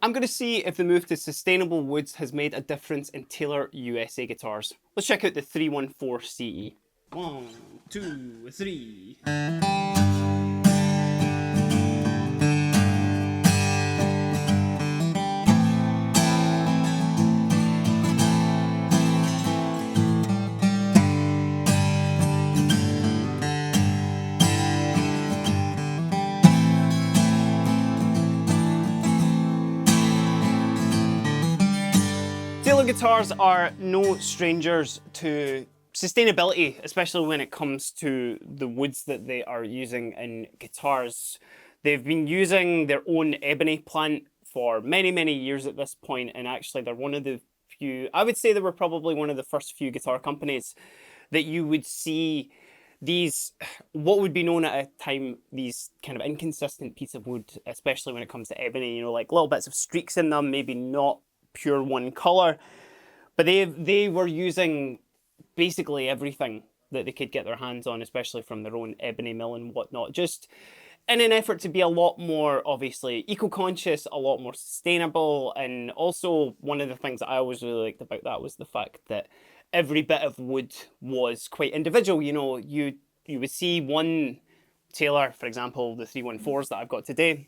I'm going to see if the move to sustainable woods has made a difference in Taylor USA guitars. Let's check out the 314 CE. 1, 2, 3. Taylor guitars are no strangers to sustainability, especially when it comes to the woods that they are using in guitars. They've been using their own ebony plant for many, many years at this point, and actually they're one of the few, I would say they were probably one of the first few guitar companies that you would see these, what would be known at a time, these kind of inconsistent piece of wood, especially when it comes to ebony, you know, like little bits of streaks in them, maybe not pure one color, but they were using basically everything that they could get their hands on, especially from their own ebony mill and whatnot, just in an effort to be a lot more obviously eco-conscious, a lot more sustainable. And also one of the things that I always really liked about that was the fact that every bit of wood was quite individual. You know, you would see one Taylor, for example, the 314s that I've got today,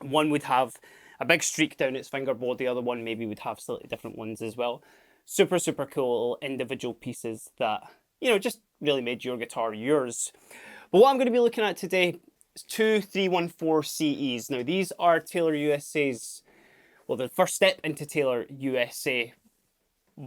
one would have a big streak down its fingerboard, the other one maybe would have slightly different ones as well. Super, super cool individual pieces that, you know, just really made your guitar yours. But what I'm going to be looking at today is two 314 CEs. Now, these are Taylor USA's, well, the first step into Taylor USA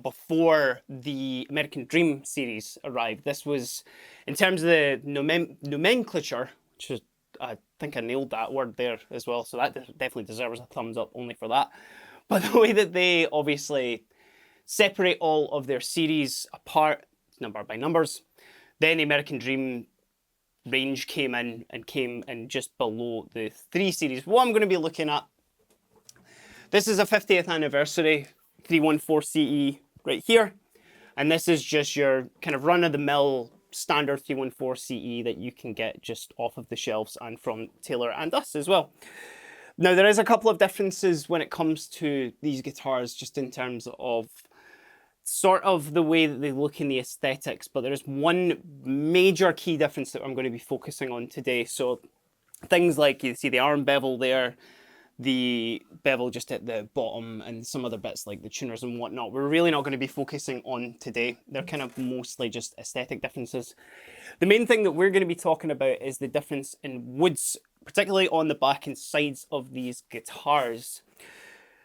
before the American Dream series arrived. This was, in terms of the nomenclature, which is, I think I nailed that word there as well, so that definitely deserves a thumbs up only for that. But the way that they obviously separate all of their series apart, number by numbers, then the American Dream range came in just below the 3 series. What I'm going to be looking at, this is a 50th anniversary 314 CE right here, and this is just your kind of run-of-the-mill standard 314 CE that you can get just off of the shelves and from Taylor and us as well. Now, there is a couple of differences when it comes to these guitars, just in terms of sort of the way that they look in the aesthetics, but there's one major key difference that I'm going to be focusing on today. So things like, you see the arm bevel there, the bevel just at the bottom, and some other bits like the tuners and whatnot, we're really not going to be focusing on today. They're kind of mostly just aesthetic differences. The main thing that we're going to be talking about is the difference in woods, particularly on the back and sides of these guitars.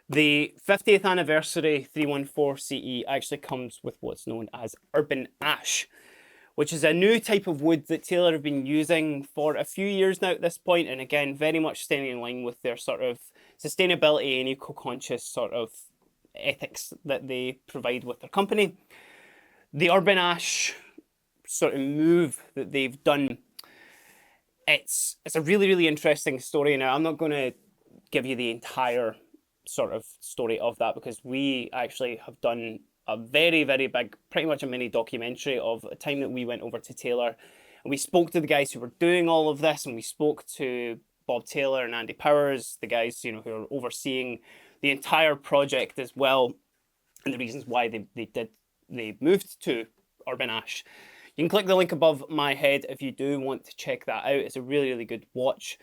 The 50th anniversary 314 CE actually comes with what's known as Urban Ash, which is a new type of wood that Taylor have been using for a few years now at this point, and again, very much staying in line with their sort of sustainability and eco-conscious sort of ethics that they provide with their company. The Urban Ash sort of move that they've done, it's a really, really interesting story. Now, I'm not going to give you the entire sort of story of that, because we actually have done a very, very big, pretty much a mini documentary of a time that we went over to Taylor, and we spoke to the guys who were doing all of this, and we spoke to Bob Taylor and Andy Powers, the guys, you know, who are overseeing the entire project as well, and the reasons why they moved to Urban Ash. You can click the link above my head if you do want to check that out. It's a really, really good watch.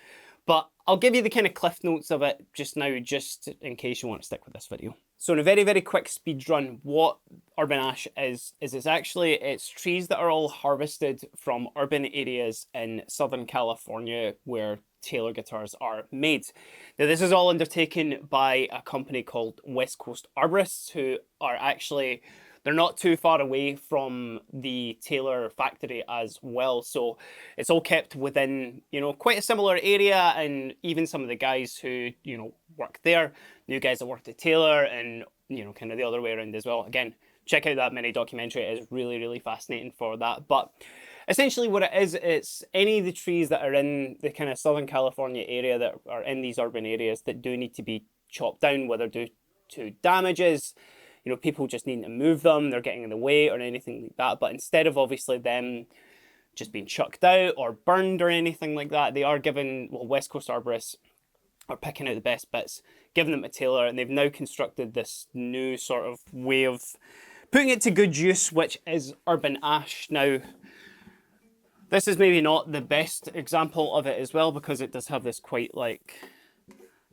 But I'll give you the kind of cliff notes of it just now, just in case you want to stick with this video. So in a very, very quick speed run, what Urban Ash is it's trees that are all harvested from urban areas in Southern California where Taylor guitars are made. Now, this is all undertaken by a company called West Coast Arborists, who are actually, they're not too far away from the Taylor factory as well. So it's all kept within, you know, quite a similar area. And even some of the guys who, you know, work there, new guys that worked at Taylor, and, you know, kind of the other way around as well. Again, check out that mini documentary. It is really, really fascinating for that. But essentially what it is, it's any of the trees that are in the kind of Southern California area that are in these urban areas that do need to be chopped down, whether due to damages, you know, people just needing to move them, they're getting in the way or anything like that. But instead of obviously them just being chucked out or burned or anything like that, they are given, well, West Coast Arborists are picking out the best bits, given them to Taylor, and they've now constructed this new sort of way of putting it to good use, which is Urban Ash. Now, this is maybe not the best example of it as well, because it does have this quite like,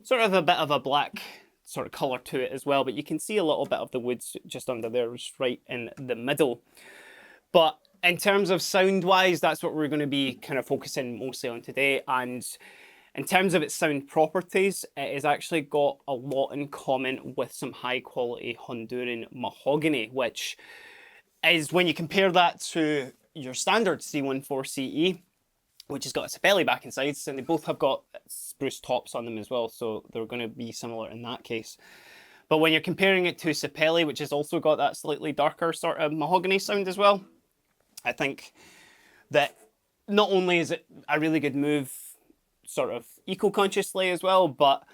sort of a bit of a black sort of colour to it as well, but you can see a little bit of the woods just under there, just right in the middle. But in terms of sound-wise, that's what we're going to be kind of focusing mostly on today, and in terms of its sound properties, it has actually got a lot in common with some high-quality Honduran mahogany, which is, when you compare that to your standard C14CE, which has got a Sapele back and sides, and they both have got spruce tops on them as well, so they're going to be similar in that case. But when you're comparing it to Sapele, which has also got that slightly darker sort of mahogany sound as well, I think that not only is it a really good move sort of eco-consciously as well, but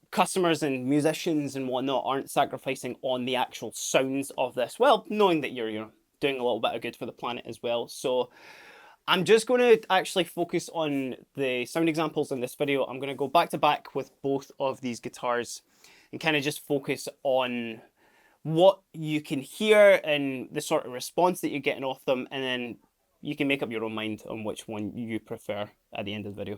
customers and musicians and whatnot aren't sacrificing on the actual sounds of this, well, knowing that you're doing a little bit of good for the planet as well. So I'm just going to actually focus on the sound examples in this video. I'm going to go back to back with both of these guitars and kind of just focus on what you can hear and the sort of response that you're getting off them, and then you can make up your own mind on which one you prefer at the end of the video.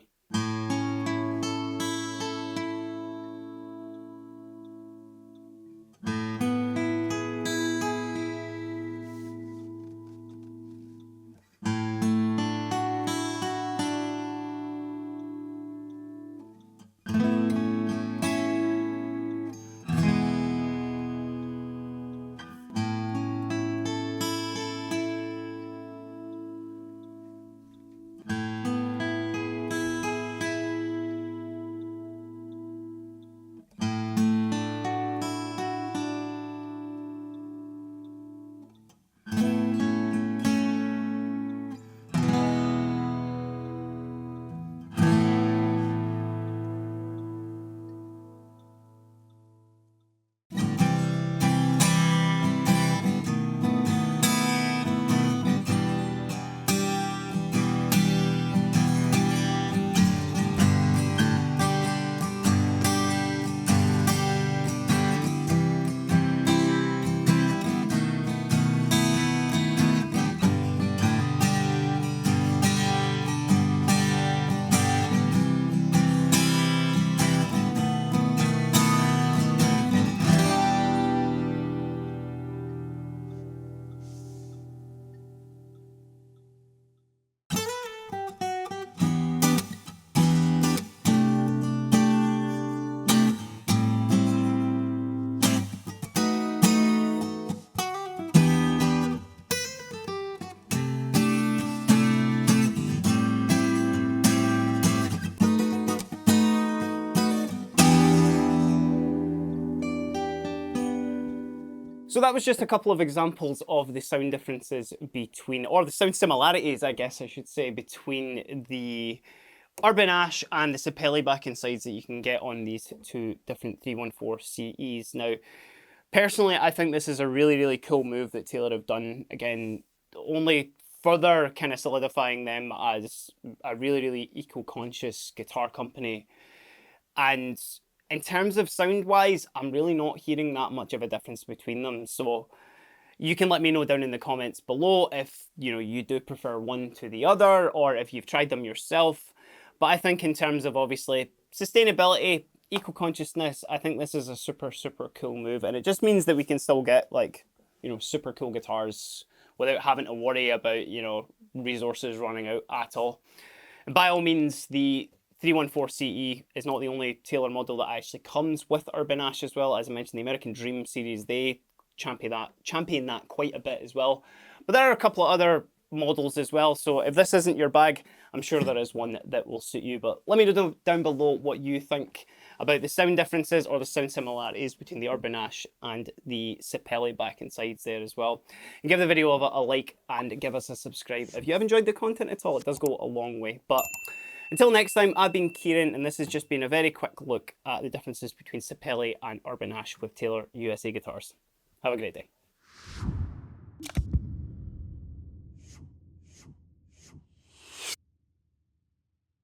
So that was just a couple of examples of the sound differences between, or the sound similarities, I guess I should say, between the Urban Ash and the Sapele back and sides that you can get on these two different 314 CEs. Now, personally, I think this is a really, really cool move that Taylor have done. Again, only further kind of solidifying them as a really, really eco-conscious guitar company. And in terms of sound-wise, I'm really not hearing that much of a difference between them. So you can let me know down in the comments below if you do prefer one to the other, or if you've tried them yourself. But I think in terms of obviously sustainability, eco-consciousness, I think this is a super, super cool move. And it just means that we can still get like, super cool guitars without having to worry about, resources running out at all. And by all means, the 314 CE is not the only Taylor model that actually comes with Urban Ash as well. As I mentioned, the American Dream series, they champion that quite a bit as well. But there are a couple of other models as well, so if this isn't your bag, I'm sure there is one that will suit you. But let me know down below what you think about the sound differences or the sound similarities between the Urban Ash and the Sapele back and sides there as well. And give the video a like and give us a subscribe if you have enjoyed the content at all. It does go a long way. But until next time, I've been Kieran, and this has just been a very quick look at the differences between Sapele and Urban Ash with Taylor USA guitars. Have a great day.